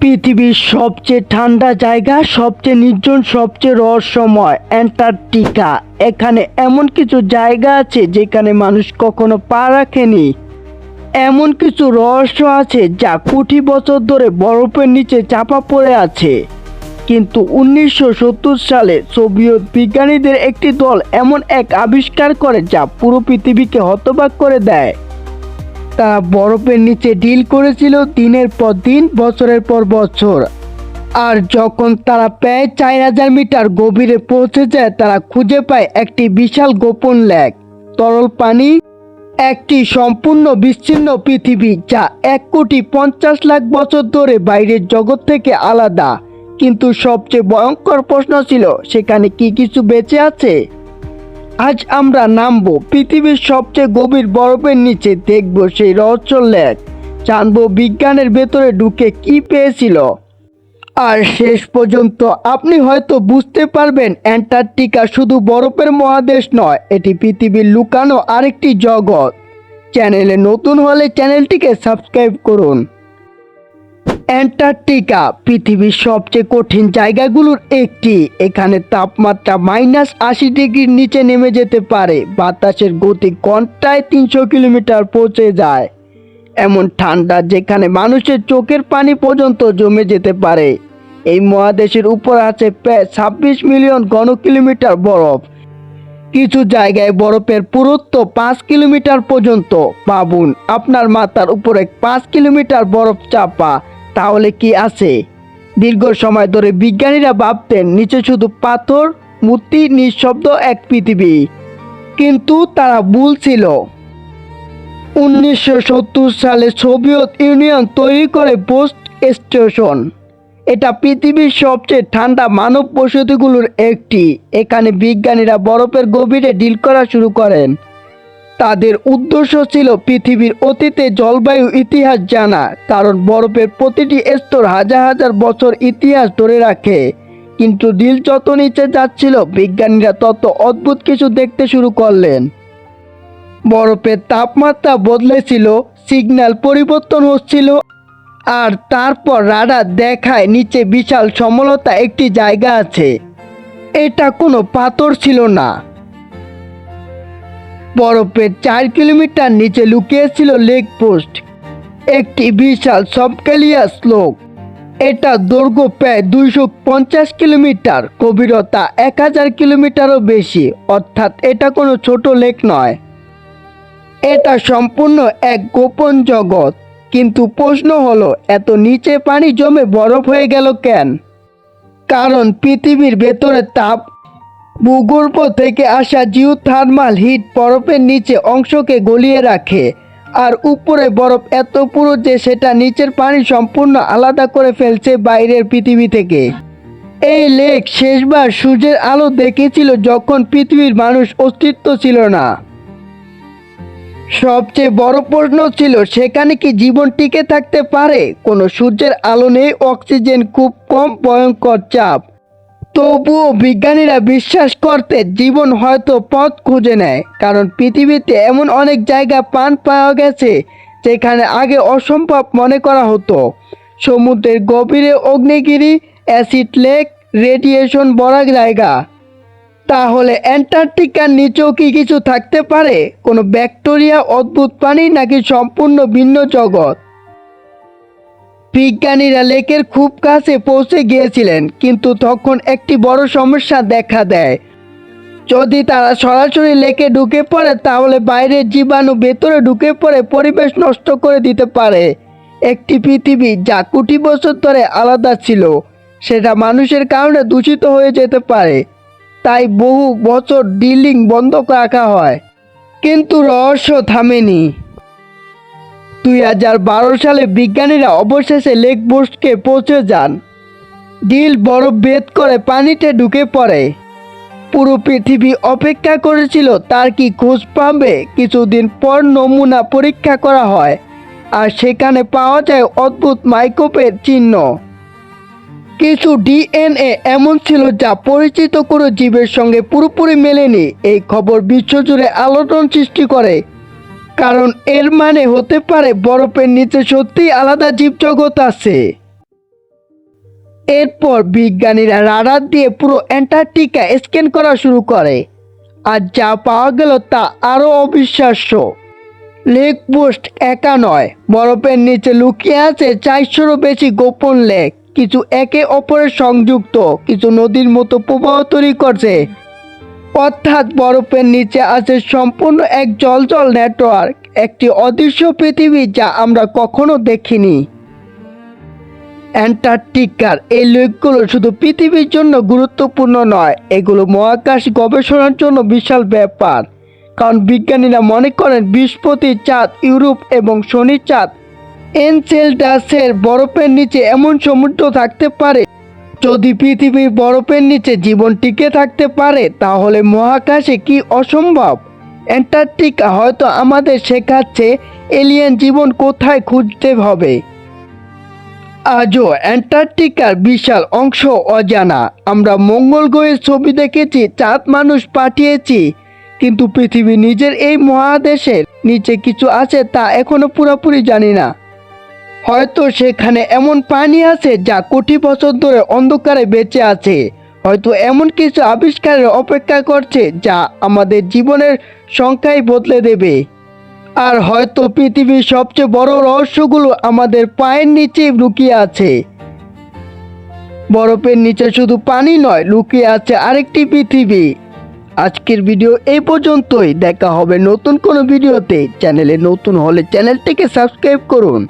পৃথিবীর সবচেয়ে ঠান্ডা জায়গা, সবচেয়ে নির্জন, সবচেয়ে রহস্যময় অ্যান্টার্কটিকা। এখানে এমন কিছু জায়গা আছে যেখানে মানুষ কখনো পা রাখেনি। এমন কিছু রহস্য আছে যা কোটি বছর ধরে বরফের নিচে চাপা পড়ে আছে। কিন্তু 1970 সালে সোভিয়েত বিজ্ঞানীদের একটি দল এমন এক আবিষ্কার করে যা পুরো পৃথিবীকে হতবাক করে দেয়। তারা বরফের নিচে ডিল করেছিল দিনের পর দিন, বছরের পর বছর। আর যখন তারা প্রায় 4000 মিটার গভীরে পৌঁছে যায়, তারা খুঁজে পায় একটি বিশাল গোপন লেক, তরল পানি, একটি সম্পূর্ণ বিচ্ছিন্ন পৃথিবী যা 1,50,00,000 বছর ধরে বাইরের জগৎ থেকে আলাদা। কিন্তু সবচেয়ে ভয়ঙ্কর প্রশ্ন ছিল, সেখানে কি কিছু বেঁচে আছে? আজ আমরা নামবো পৃথিবীর সবচেয়ে গভীর বরফের নিচে, দেখব সেই রহস্য লেক, জানবো বিজ্ঞানের ভেতরে ঢুকে কি পেয়েছিল। আর শেষ পর্যন্ত আপনি হয়তো বুঝতে পারবেন অ্যান্টার্কটিকা শুধু বরফের মহাদেশ নয়, এটি পৃথিবীর লুকানো আরেকটি জগৎ। চ্যানেলে নতুন হলে চ্যানেলটিকে সাবস্ক্রাইব করুন। অ্যান্টার্কটিকা পৃথিবীর সবচেয়ে কঠিন জায়গাগুলোর একটি। এখানে তাপমাত্রা -80 ডিগ্রির নিচে নেমে যেতে পারে, বাতাসের গতি ঘন্টায় 300 কিলোমিটার পৌঁছে যায়। এমন ঠান্ডা যেখানে মানুষের চোখের পানি পর্যন্ত জমে যেতে পারে। এই মহাদেশের উপর আছে প্রায় 26 মিলিয়ন ঘন কিলোমিটার বরফ। কিছু জায়গায় বরফের পুরুত্ব 5 কিলোমিটার পর্যন্ত। ভাবুন, আপনার মাথার উপরে 5 কিলোমিটার বরফ চাপা, তাহলে কি আছে? দীর্ঘ সময় ধরে বিজ্ঞানীরা ভাবতেন নিচে শুধু পাথর, মূর্তি, নিঃশব্দ এক পৃথিবী। কিন্তু তারা ভুল ছিল। 1970 সালে সোভিয়েত ইউনিয়ন তৈরি করে বোস্ট স্টেশন। এটা পৃথিবীর সবচেয়ে ঠান্ডা মানব বসতিগুলোর একটি। এখানে বিজ্ঞানীরা বরফের গভীরে ডিল করা শুরু করেন। তাদের উদ্দেশ্য ছিল পৃথিবীর অতীতে জলবায়ু ইতিহাস জানা, কারণ বরফের প্রতিটি স্তর হাজার হাজার বছর ইতিহাস ধরে রাখে। কিন্তু ডিল যত নিচে যাচ্ছিল, বিজ্ঞানীরা তত অদ্ভুত কিছু দেখতে শুরু করলেন। বরফের তাপমাত্রা বদলেছিল, সিগন্যাল পরিবর্তন হচ্ছিল, আর তারপর রাডার দেখায় নিচে বিশাল সমতলতা একটি জায়গা আছে। এটা কোনো পাথর ছিল না। বরফের 4 কিলোমিটার নিচে লুকিয়েছিল লেক পোস্ট, একটি বিশাল সাবক্লিয়াস স্লোপ। এটা দৈর্ঘ্য প্রায় 250 কিলোমিটার, গভীরতা 1000 কিলোমিটারও বেশি। অর্থাৎ এটা কোনো ছোট লেক নয়, এটা সম্পূর্ণ এক গোপন জগৎ। কিন্তু প্রশ্ন হলো, এত নিচে পানি জমে বরফ হয়ে গেল কেন? কারণ পৃথিবীর ভেতরে তাপ, ভূগর্ভ থেকে আসা জিওথার্মাল হিট বরফের নিচে অংশকে গলিয়ে রাখে। আর উপরে বরফ এত পুরো যে সেটা নিচের পানি সম্পূর্ণ আলাদা করে ফেলছে বাইরের পৃথিবী থেকে। এই লেক শেষবার সূর্যের আলো দেখেছিল যখন পৃথিবীর মানুষ অস্তিত্ব ছিল না। সবচেয়ে বড় প্রশ্ন ছিল, সেখানে কি জীবন টিকে থাকতে পারে? কোনো সূর্যের আলো নেই, অক্সিজেন খুব কম, ভয়ঙ্কর চাপ। তবুও বিজ্ঞানীরা বিশ্বাস করতে জীবন হয়তো পথ খুঁজে নেয়, কারণ পৃথিবীতে এমন অনেক জায়গা পাওয়া গেছে যেখানে আগে অসম্ভব মনে করা হতো। সমুদ্রের গভীরে অগ্নিগিরি, অ্যাসিড লেক, রেডিয়েশন ভরা জায়গা। তাহলে অ্যান্টার্কটিকার নিচেও কি কিছু থাকতে পারে? কোনো ব্যাকটেরিয়া, অদ্ভুত প্রাণী, নাকি সম্পূর্ণ ভিন্ন জগৎ? বিজ্ঞানীরা লেকের খুব কাছে পৌঁছে গিয়েছিলেন, কিন্তু তখন একটি বড় সমস্যা দেখা দেয়। যদি তারা সরাসরি লেকে ঢুকে পড়ে, তাহলে বাইরের জীবাণু ভেতরে ঢুকে পড়ে পরিবেশ নষ্ট করে দিতে পারে। একটি পৃথিবী যা কোটি বছর ধরে আলাদা ছিল, সেটা মানুষের কারণে দূষিত হয়ে যেতে পারে। তাই বহু বছর ড্রিলিং বন্ধ রাখা হয়। কিন্তু রহস্য থামেনি। 2012 সালে বিজ্ঞানীরা অবশেষে লেক পোস্টকে পৌঁছে যান। ডিল বরফ ভেদ করে পানিতে ঢুকে পড়ে। পুরো পৃথিবী অপেক্ষা করেছিল তার কি খোঁজ পাবে। কিছুদিন পর নমুনা পরীক্ষা করা হয়, আর সেখানে পাওয়া যায় অদ্ভুত মাইক্রোবের চিহ্ন। কিছু ডিএনএ এমন ছিল যা পরিচিত কোনো জীবের সঙ্গে পুরোপুরি মেলেনি। এই খবর বিশ্বজুড়ে আলোড়ন সৃষ্টি করে, কারণ এর মানে হতে পারে বরফের নিচে সত্যিই আলাদা জীবজগৎ আছে। এরপর বিজ্ঞানীরা রাডার দিয়ে পুরো অ্যান্টার্কটিকা স্ক্যান করা শুরু করে, আর যা পাওয়া গেল তা আরও অবিশ্বাস্য। লেক পোস্ট একা নয়, বরফের নিচে লুকিয়ে আছে 400-রও বেশি গোপন লেক, কিছু একে অপরের সংযুক্ত, কিছু নদীর মতো প্রবাহ তৈরি করছে। অর্থাৎ বরফের নিচে আছে সম্পূর্ণ এক জ্বলজ্বল নেটওয়ার্ক, একটি অদৃশ্য পৃথিবী যা আমরা কখনো দেখিনি। অ্যান্টার্কটিকার এই লেকগুলো শুধু পৃথিবীর জন্য গুরুত্বপূর্ণ নয়, এগুলো মহাকাশ গবেষণার জন্য বিশাল ব্যাপার। কারণ বিজ্ঞানীরা মনে করেন বৃহস্পতির চাঁদ, ইউরোপ এবং শনির চাঁদ, এনসেলাডাসের বরফের নিচে এমন সমুদ্র থাকতে পারে। যদি পৃথিবীর বরফের নিচে জীবন টিকে থাকতে পারে, তাহলে মহাকাশে কি অসম্ভব? অ্যান্টার্কটিকা হয়তো আমাদের শেখাচ্ছে এলিয়েন জীবন কোথায় খুঁজতে হবে। আজও অ্যান্টার্কটিকার বিশাল অংশ অজানা। আমরা মঙ্গল গ্রহের ছবি দেখেছি, চাঁদ মানুষ পাঠিয়েছি, কিন্তু পৃথিবী নিজের এই মহাদেশের নিচে কিছু আছে তা এখনো পুরোপুরি জানি না। হয়তো সেখানে এমন প্রাণী আছে যা কোটি বছর ধরে অন্ধকারে বেঁচে আছে। হয়তো এমন কিছু আবিষ্কারের অপেক্ষা করছে যা আমাদের জীবনের সংখ্যাই বদলে দেবে। আর হয়তো পৃথিবীর সবচেয়ে বড় রহস্যগুলো আমাদের পায়ের নিচেই লুকিয়ে আছে। বরফের নিচে শুধু পানি নয়, লুকিয়ে আছে আরেকটি পৃথিবী। আজকের ভিডিও এই পর্যন্তই। দেখা হবে নতুন কোনো ভিডিওতে। চ্যানেলে নতুন হলে চ্যানেলটিকে সাবস্ক্রাইব করুন।